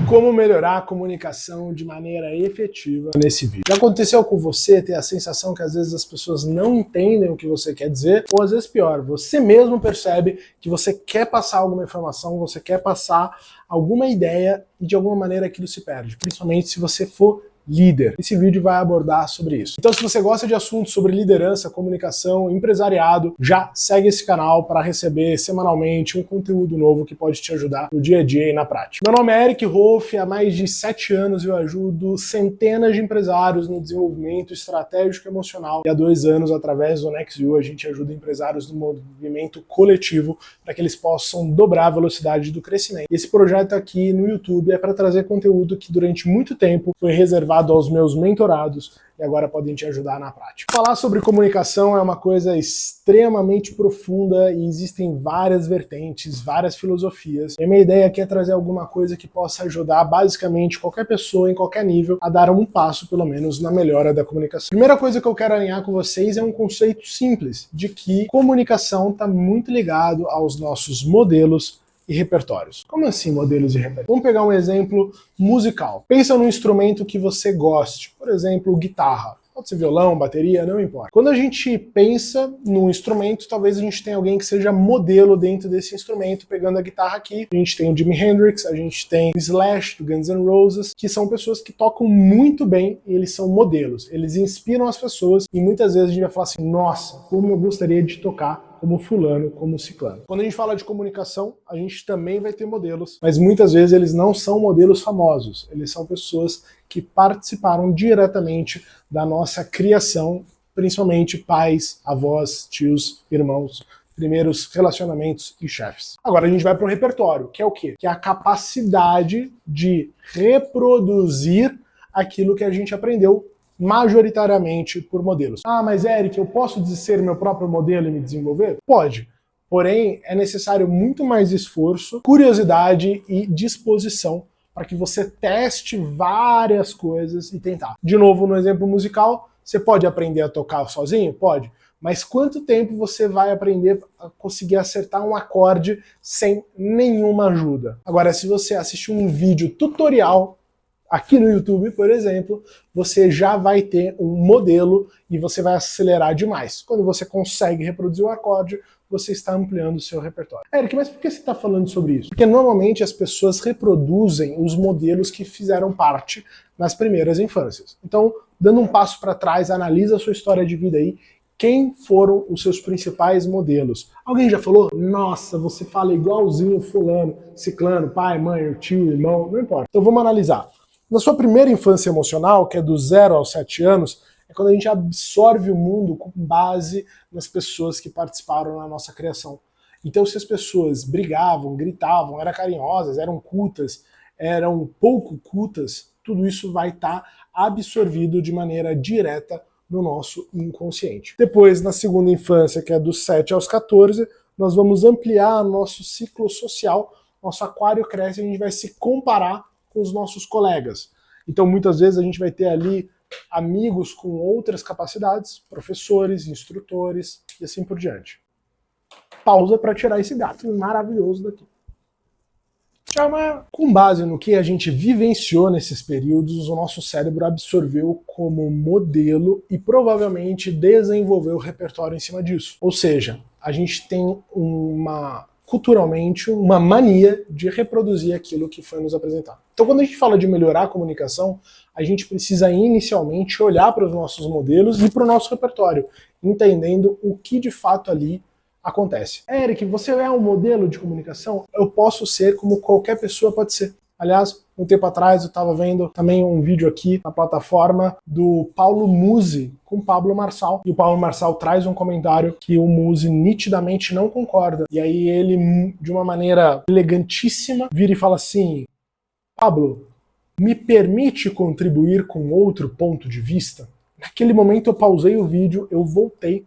Como melhorar a comunicação de maneira efetiva nesse vídeo. Já aconteceu com você ter a sensação que às vezes as pessoas não entendem o que você quer dizer? Ou às vezes pior, você mesmo percebe que você quer passar alguma informação, você quer passar alguma ideia e de alguma maneira aquilo se perde, principalmente se você for líder. Esse vídeo vai abordar sobre isso. Então, se você gosta de assuntos sobre liderança, comunicação, empresariado, já segue esse canal para receber semanalmente um conteúdo novo que pode te ajudar no dia a dia e na prática. Meu nome é Eric Rolf, há mais de 7 anos eu ajudo centenas de empresários no desenvolvimento estratégico e emocional, e há 2 anos, através do NextView, a gente ajuda empresários no movimento coletivo para que eles possam dobrar a velocidade do crescimento. Esse projeto aqui no YouTube é para trazer conteúdo que durante muito tempo foi reservado aos meus mentorados e agora podem te ajudar na prática. Falar sobre comunicação é uma coisa extremamente profunda e existem várias vertentes, várias filosofias. E a minha ideia aqui é trazer alguma coisa que possa ajudar basicamente qualquer pessoa em qualquer nível a dar um passo, pelo menos, na melhora da comunicação. A primeira coisa que eu quero alinhar com vocês é um conceito simples de que comunicação está muito ligado aos nossos modelos e repertórios. Como assim modelos e repertórios? Vamos pegar um exemplo musical. Pensa num instrumento que você goste, por exemplo, guitarra. Pode ser violão, bateria, não importa. Quando a gente pensa num instrumento, talvez a gente tenha alguém que seja modelo dentro desse instrumento, pegando a guitarra aqui. A gente tem o Jimi Hendrix, a gente tem o Slash, do Guns N' Roses, que são pessoas que tocam muito bem e eles são modelos. Eles inspiram as pessoas e muitas vezes a gente vai falar assim, nossa, como eu gostaria de tocar como fulano, como ciclano. Quando a gente fala de comunicação, a gente também vai ter modelos, mas muitas vezes eles não são modelos famosos, eles são pessoas que participaram diretamente da nossa criação, principalmente pais, avós, tios, irmãos, primeiros relacionamentos e chefes. Agora a gente vai para o repertório, que é o quê? Que é a capacidade de reproduzir aquilo que a gente aprendeu majoritariamente por modelos. Ah, mas Eric, eu posso ser meu próprio modelo e me desenvolver? Pode. Porém, é necessário muito mais esforço, curiosidade e disposição para que você teste várias coisas e tentar. De novo, no exemplo musical, você pode aprender a tocar sozinho? Pode. Mas quanto tempo você vai aprender a conseguir acertar um acorde sem nenhuma ajuda? Agora, se você assistir um vídeo tutorial aqui no YouTube, por exemplo, você já vai ter um modelo e você vai acelerar demais. Quando você consegue reproduzir o acorde, você está ampliando o seu repertório. Eric, mas por que você está falando sobre isso? Porque normalmente as pessoas reproduzem os modelos que fizeram parte nas primeiras infâncias. Então, dando um passo para trás, analisa a sua história de vida aí. Quem foram os seus principais modelos? Alguém já falou? Nossa, você fala igualzinho fulano, ciclano, pai, mãe, tio, irmão, não importa. Então vamos analisar. Na sua primeira infância emocional, que é do 0 aos 7 anos, é quando a gente absorve o mundo com base nas pessoas que participaram na nossa criação. Então, se as pessoas brigavam, gritavam, eram carinhosas, eram cultas, eram pouco cultas, tudo isso vai estar absorvido de maneira direta no nosso inconsciente. Depois, na segunda infância, que é dos 7 aos 14, nós vamos ampliar nosso ciclo social, nosso aquário cresce e a gente vai se comparar com os nossos colegas. Então, muitas vezes a gente vai ter ali amigos com outras capacidades, professores, instrutores e assim por diante. Pausa para tirar esse gato maravilhoso daqui. Com base no que a gente vivenciou nesses períodos, o nosso cérebro absorveu como modelo e provavelmente desenvolveu o repertório em cima disso. Ou seja, a gente tem culturalmente uma mania de reproduzir aquilo que foi nos apresentado. Então, quando a gente fala de melhorar a comunicação, a gente precisa inicialmente olhar para os nossos modelos e para o nosso repertório, entendendo o que de fato ali acontece. Eric, você é um modelo de comunicação? Eu posso ser como qualquer pessoa pode ser. Aliás, um tempo atrás eu estava vendo também um vídeo aqui na plataforma do Paulo Musi com Pablo Marçal. E o Pablo Marçal traz um comentário que o Musi nitidamente não concorda. E aí ele, de uma maneira elegantíssima, vira e fala assim: Pablo, me permite contribuir com outro ponto de vista? Naquele momento eu pausei o vídeo, eu voltei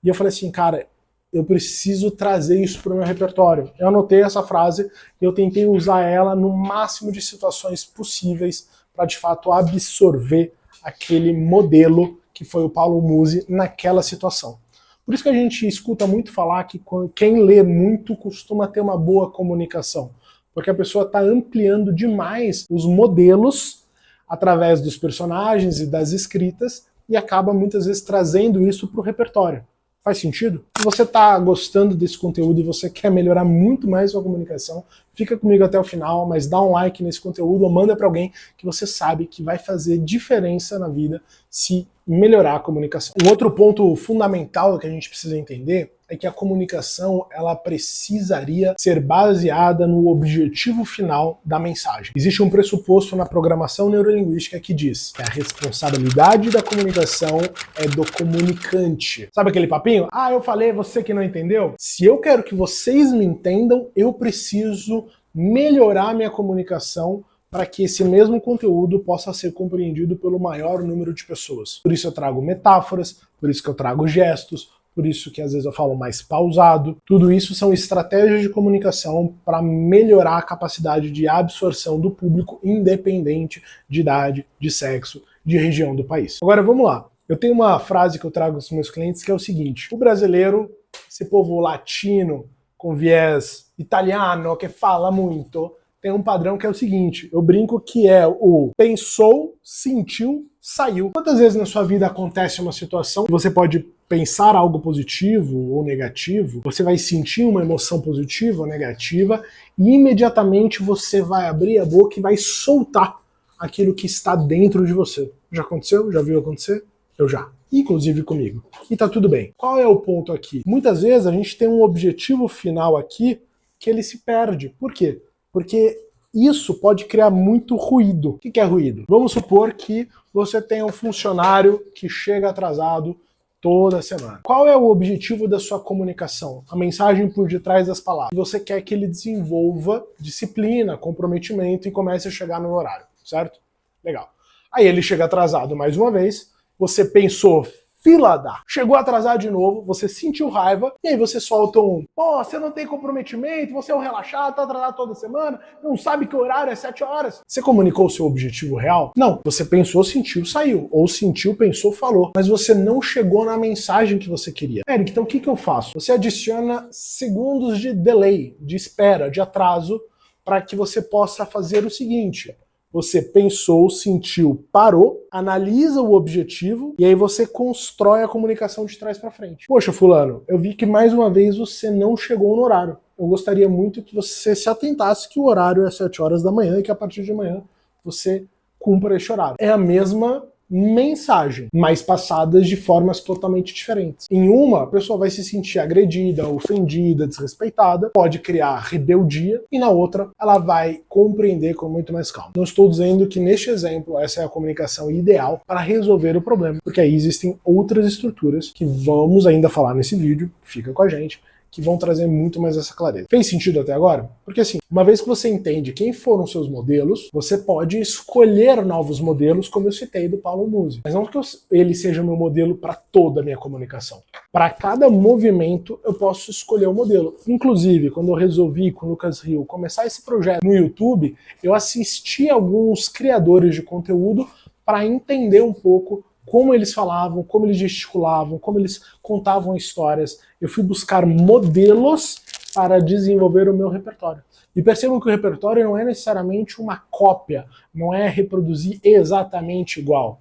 e eu falei assim, cara, eu preciso trazer isso para o meu repertório. Eu anotei essa frase e eu tentei usar ela no máximo de situações possíveis para, de fato, absorver aquele modelo que foi o Paulo Musi naquela situação. Por isso que a gente escuta muito falar que quem lê muito costuma ter uma boa comunicação. Porque a pessoa está ampliando demais os modelos através dos personagens e das escritas e acaba muitas vezes trazendo isso para o repertório. Faz sentido? Se você está gostando desse conteúdo e você quer melhorar muito mais sua comunicação, fica comigo até o final, mas dá um like nesse conteúdo ou manda para alguém que você sabe que vai fazer diferença na vida se melhorar a comunicação. Um outro ponto fundamental que a gente precisa entender é que a comunicação ela precisaria ser baseada no objetivo final da mensagem. Existe um pressuposto na programação neurolinguística que diz que a responsabilidade da comunicação é do comunicante. Sabe aquele papinho? Ah, eu falei, você que não entendeu? Se eu quero que vocês me entendam, eu preciso melhorar minha comunicação para que esse mesmo conteúdo possa ser compreendido pelo maior número de pessoas. Por isso eu trago metáforas, por isso que eu trago gestos, por isso que às vezes eu falo mais pausado. Tudo isso são estratégias de comunicação para melhorar a capacidade de absorção do público, independente de idade, de sexo, de região do país. Agora vamos lá. Eu tenho uma frase que eu trago aos meus clientes que é o seguinte: o brasileiro, esse povo latino com viés italiano que fala muito, tem um padrão que é o seguinte, eu brinco que é o pensou, sentiu, saiu. Quantas vezes na sua vida acontece uma situação que você pode pensar algo positivo ou negativo, você vai sentir uma emoção positiva ou negativa e imediatamente você vai abrir a boca e vai soltar aquilo que está dentro de você. Já aconteceu? Já viu acontecer? Eu já. Inclusive comigo. E tá tudo bem. Qual é o ponto aqui? Muitas vezes a gente tem um objetivo final aqui que ele se perde. Por quê? Porque isso pode criar muito ruído. O que é ruído? Vamos supor que você tem um funcionário que chega atrasado toda semana. Qual é o objetivo da sua comunicação? A mensagem por detrás das palavras. Você quer que ele desenvolva disciplina, comprometimento e comece a chegar no horário, certo? Legal. Aí ele chega atrasado mais uma vez, você pensou, fila da... Chegou atrasado de novo, você sentiu raiva, e aí você solta um, pô, você não tem comprometimento, você é um relaxado, tá atrasado toda semana, não sabe que o horário é 7 horas. Você comunicou o seu objetivo real? Não. Você pensou, sentiu, saiu. Ou sentiu, pensou, falou. Mas você não chegou na mensagem que você queria. Eric, então o que eu faço? Você adiciona segundos de delay, de espera, de atraso, para que você possa fazer o seguinte: você pensou, sentiu, parou, analisa o objetivo e aí você constrói a comunicação de trás para frente. Poxa, fulano, eu vi que mais uma vez você não chegou no horário. Eu gostaria muito que você se atentasse que o horário é 7 horas da manhã e que a partir de amanhã você cumpra esse horário. É a mesma mensagem, mas passadas de formas totalmente diferentes. Em uma, a pessoa vai se sentir agredida, ofendida, desrespeitada, pode criar rebeldia, e na outra, ela vai compreender com muito mais calma. Não estou dizendo que neste exemplo essa é a comunicação ideal para resolver o problema, porque aí existem outras estruturas que vamos ainda falar nesse vídeo, fica com a gente, que vão trazer muito mais essa clareza. Fez sentido até agora? Porque assim, uma vez que você entende quem foram seus modelos, você pode escolher novos modelos, como eu citei do Paulo Musi. Mas não que ele seja o meu modelo para toda a minha comunicação. Para cada movimento, eu posso escolher um modelo. Inclusive, quando eu resolvi com o Lucas Rio começar esse projeto no YouTube, eu assisti alguns criadores de conteúdo para entender um pouco como eles falavam, como eles gesticulavam, como eles contavam histórias. Eu fui buscar modelos para desenvolver o meu repertório. E percebam que o repertório não é necessariamente uma cópia, não é reproduzir exatamente igual.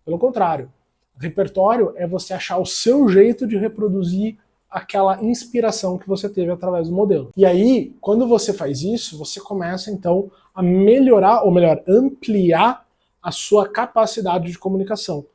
Pelo contrário, o repertório é você achar o seu jeito de reproduzir aquela inspiração que você teve através do modelo. E aí, quando você faz isso, você começa então a melhorar, ou melhor, ampliar a sua capacidade de comunicação.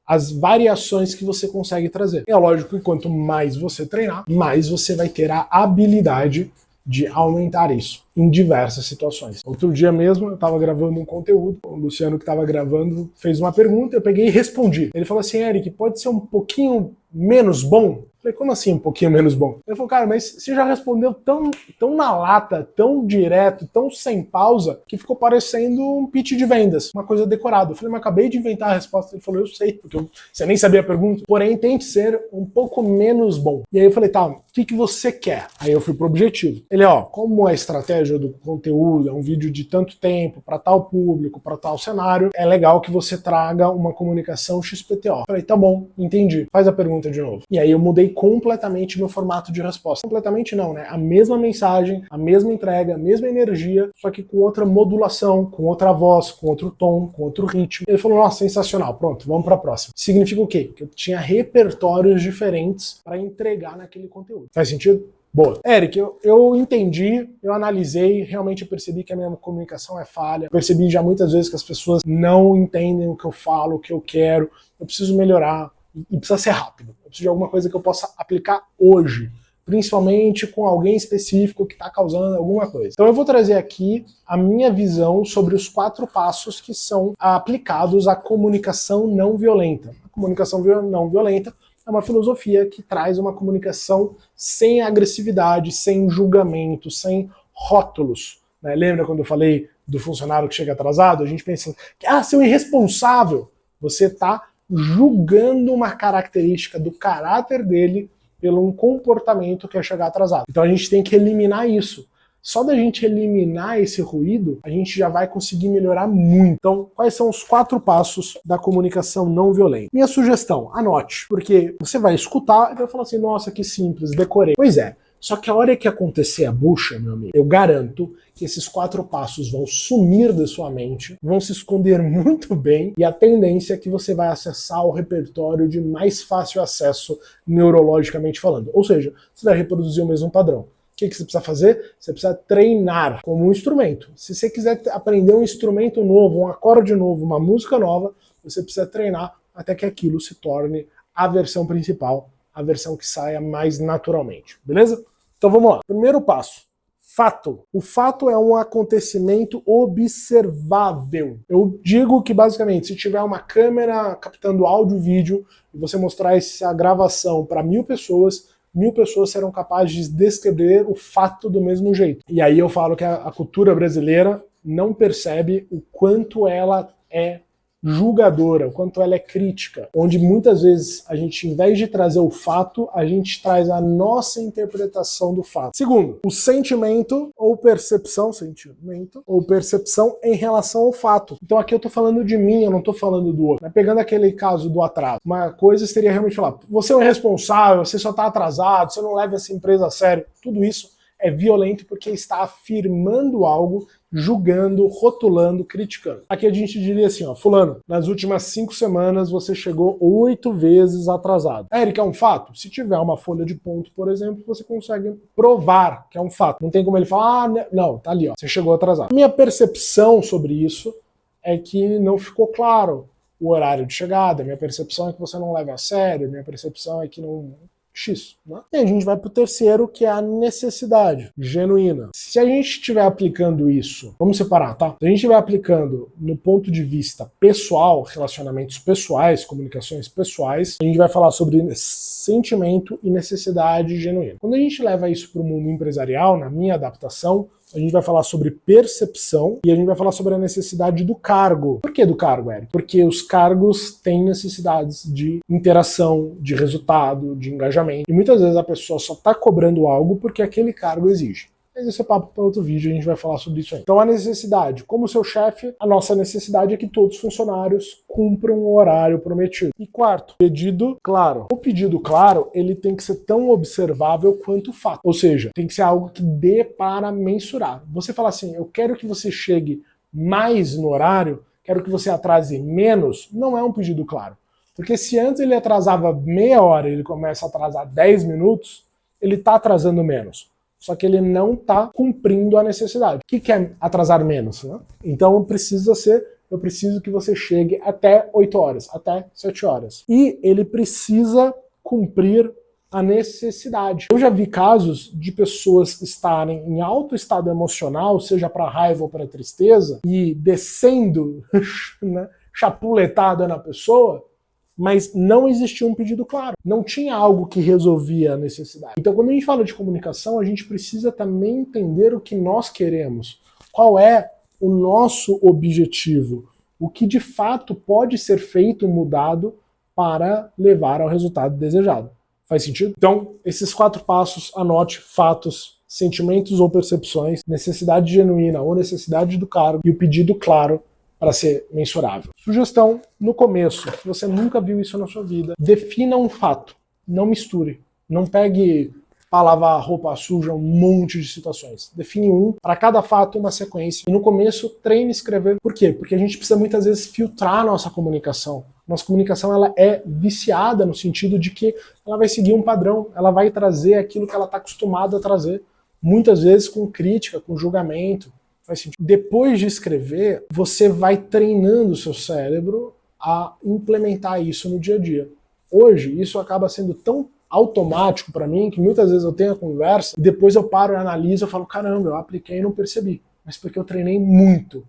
As variações que você consegue trazer. É lógico que quanto mais você treinar, mais você vai ter a habilidade de aumentar isso em diversas situações. Outro dia mesmo eu estava gravando um conteúdo, o Luciano que estava gravando fez uma pergunta, eu peguei e respondi. Ele falou assim: Eric, pode ser um pouquinho menos bom? Eu falei, como assim um pouquinho menos bom? Ele falou, cara, mas você já respondeu tão na lata, tão direto, tão sem pausa, que ficou parecendo um pitch de vendas, uma coisa decorada. Eu falei, mas acabei de inventar a resposta. Ele falou, eu sei, porque você nem sabia a pergunta. Porém, tente ser um pouco menos bom. E aí eu falei, tá, o que você quer? Aí eu fui pro objetivo. Ele, ó, como a estratégia do conteúdo é um vídeo de tanto tempo, para tal público, para tal cenário, é legal que você traga uma comunicação XPTO. Falei, tá bom, entendi. Faz a pergunta de novo. E aí eu mudei completamente meu formato de resposta. Completamente não, né? A mesma mensagem, a mesma entrega, a mesma energia, só que com outra modulação, com outra voz, com outro tom, com outro ritmo. Ele falou, nossa, sensacional, pronto, vamos pra próxima. Significa o quê? Que eu tinha repertórios diferentes para entregar naquele conteúdo. Faz sentido? Boa. Eric, eu entendi, eu analisei, realmente eu percebi que a minha comunicação é falha, percebi já muitas vezes que as pessoas não entendem o que eu falo, o que eu quero, eu preciso melhorar, e precisa ser rápido. Eu preciso de alguma coisa que eu possa aplicar hoje, principalmente com alguém específico que está causando alguma coisa. Então eu vou trazer aqui a minha visão sobre os 4 passos que são aplicados à comunicação não violenta. A comunicação não violenta é uma filosofia que traz uma comunicação sem agressividade, sem julgamento, sem rótulos. Né? Lembra quando eu falei do funcionário que chega atrasado? A gente pensa que, seu irresponsável. Você está julgando uma característica do caráter dele pelo um comportamento que é chegar atrasado. Então a gente tem que eliminar isso. Só da gente eliminar esse ruído, a gente já vai conseguir melhorar muito. Então, quais são os 4 passos da comunicação não violenta? Minha sugestão, anote, porque você vai escutar e vai falar assim, nossa, que simples, decorei. Pois é, só que a hora que acontecer a bucha, meu amigo, eu garanto que esses 4 passos vão sumir da sua mente, vão se esconder muito bem, e a tendência é que você vai acessar o repertório de mais fácil acesso neurologicamente falando. Ou seja, você vai reproduzir o mesmo padrão. O que você precisa fazer? Você precisa treinar como um instrumento. Se você quiser aprender um instrumento novo, um acorde novo, uma música nova, você precisa treinar até que aquilo se torne a versão principal, a versão que saia mais naturalmente. Beleza? Então vamos lá. Primeiro passo. Fato. O fato é um acontecimento observável. Eu digo que basicamente, se tiver uma câmera captando áudio e vídeo e você mostrar essa gravação para 1000 pessoas, 1000 pessoas serão capazes de descrever o fato do mesmo jeito. E aí eu falo que a cultura brasileira não percebe o quanto ela é julgadora, o quanto ela é crítica, onde muitas vezes a gente, em vez de trazer o fato, a gente traz a nossa interpretação do fato. Segundo, o sentimento ou percepção em relação ao fato. Então aqui eu tô falando de mim, eu não tô falando do outro. Pegando aquele caso do atraso, uma coisa seria realmente falar, você é um irresponsável, você só tá atrasado, você não leva essa empresa a sério. Tudo isso é violento porque está afirmando algo, julgando, rotulando, criticando. Aqui a gente diria assim, ó, fulano, nas últimas 5 semanas você chegou 8 vezes atrasado. Eric, é um fato? Se tiver uma folha de ponto, por exemplo, você consegue provar que é um fato. Não tem como ele falar, não, tá ali, ó, você chegou atrasado. Minha percepção sobre isso é que não ficou claro o horário de chegada, minha percepção é que você não leva a sério, minha percepção é que não... X, né? E a gente vai pro terceiro, que é a necessidade genuína. Se a gente estiver aplicando isso, vamos separar, tá? Se a gente estiver aplicando no ponto de vista pessoal, relacionamentos pessoais, comunicações pessoais, a gente vai falar sobre sentimento e necessidade genuína. Quando a gente leva isso para o mundo empresarial, na minha adaptação, a gente vai falar sobre percepção e a gente vai falar sobre a necessidade do cargo. Por que do cargo, Eric? Porque os cargos têm necessidades de interação, de resultado, de engajamento. E muitas vezes a pessoa só está cobrando algo porque aquele cargo exige. Mas esse é papo para outro vídeo, a gente vai falar sobre isso aí. Então a necessidade, como seu chefe, a nossa necessidade é que todos os funcionários cumpram o horário prometido. E quarto, pedido claro. O pedido claro, ele tem que ser tão observável quanto o fato. Ou seja, tem que ser algo que dê para mensurar. Você fala assim, eu quero que você chegue mais no horário, quero que você atrase menos, não é um pedido claro. Porque se antes ele atrasava meia hora e ele começa a atrasar 10 minutos, ele está atrasando menos. Só que ele não está cumprindo a necessidade. O que é atrasar menos? Né? Então eu preciso que você chegue até 8 horas, até 7 horas. E ele precisa cumprir a necessidade. Eu já vi casos de pessoas estarem em alto estado emocional, seja para raiva ou para tristeza, e descendo, né, chapuletada na pessoa, mas não existia um pedido claro. Não tinha algo que resolvia a necessidade. Então, quando a gente fala de comunicação, a gente precisa também entender o que nós queremos. Qual é o nosso objetivo? O que de fato pode ser feito, mudado, para levar ao resultado desejado. Faz sentido? Então, esses 4 passos, anote fatos, sentimentos ou percepções, necessidade genuína ou necessidade do cargo e o pedido claro para ser mensurável. Sugestão, no começo, se você nunca viu isso na sua vida, defina um fato, não misture, não pegue para lavar roupa suja um monte de situações. Define um, para cada fato uma sequência. E no começo, treine escrever. Por quê? Porque a gente precisa muitas vezes filtrar a nossa comunicação. Nossa comunicação ela é viciada no sentido de que ela vai seguir um padrão, ela vai trazer aquilo que ela está acostumada a trazer, muitas vezes com crítica, com julgamento. Faz sentido. Depois de escrever, você vai treinando o seu cérebro a implementar isso no dia a dia. Hoje, isso acaba sendo tão automático para mim que muitas vezes eu tenho a conversa e depois eu paro e analiso e falo, caramba, eu apliquei e não percebi. Mas porque eu treinei muito,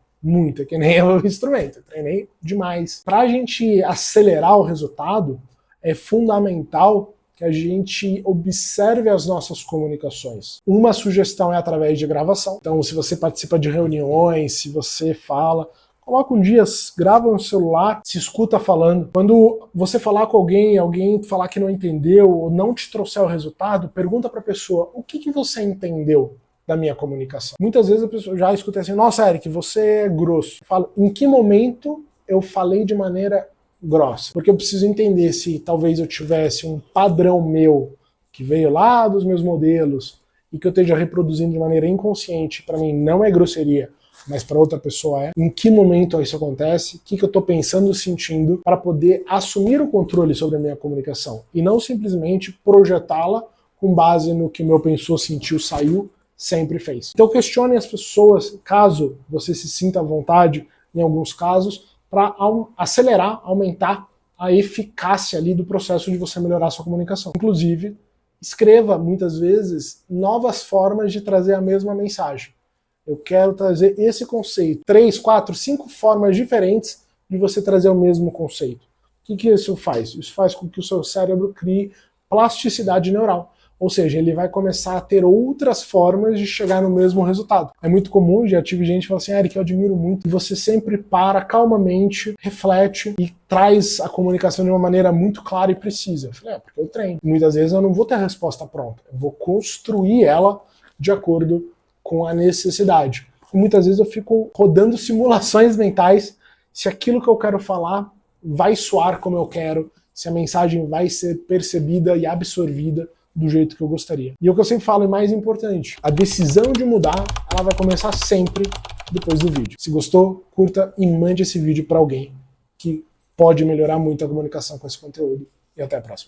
é que nem o instrumento, eu treinei demais. Para a gente acelerar o resultado, é fundamental que a gente observe as nossas comunicações. Uma sugestão é através de gravação. Então, se você participa de reuniões, se você fala, coloca um dia, grava no celular, se escuta falando. Quando você falar com alguém falar que não entendeu ou não te trouxer o resultado, pergunta para a pessoa, o que você entendeu da minha comunicação? Muitas vezes a pessoa já escuta assim, nossa, Eric, você é grosso. Eu falo, em que momento eu falei de maneira grossa? Porque eu preciso entender se talvez eu tivesse um padrão meu que veio lá dos meus modelos e que eu esteja reproduzindo de maneira inconsciente, para mim não é grosseria, mas para outra pessoa é. Em que momento isso acontece? O que eu estou pensando, sentindo, para poder assumir o controle sobre a minha comunicação e não simplesmente projetá-la com base no que o meu pensou, sentiu, saiu, sempre fez. Então questione as pessoas, caso você se sinta à vontade, em alguns casos, para acelerar, aumentar a eficácia ali do processo de você melhorar a sua comunicação. Inclusive, escreva muitas vezes novas formas de trazer a mesma mensagem. Eu quero trazer esse conceito. 3, 4, 5 formas diferentes de você trazer o mesmo conceito. O que isso faz? Isso faz com que o seu cérebro crie plasticidade neural. Ou seja, ele vai começar a ter outras formas de chegar no mesmo resultado. É muito comum, já tive gente que fala assim, Eric, eu admiro muito. E você sempre para calmamente, reflete e traz a comunicação de uma maneira muito clara e precisa. Eu falei, porque eu treino. Muitas vezes eu não vou ter a resposta pronta. Eu vou construir ela de acordo com a necessidade. E muitas vezes eu fico rodando simulações mentais se aquilo que eu quero falar vai soar como eu quero, se a mensagem vai ser percebida e absorvida do jeito que eu gostaria. E o que eu sempre falo é mais importante, a decisão de mudar, ela vai começar sempre depois do vídeo. Se gostou, curta e mande esse vídeo para alguém que pode melhorar muito a comunicação com esse conteúdo. E até a próxima.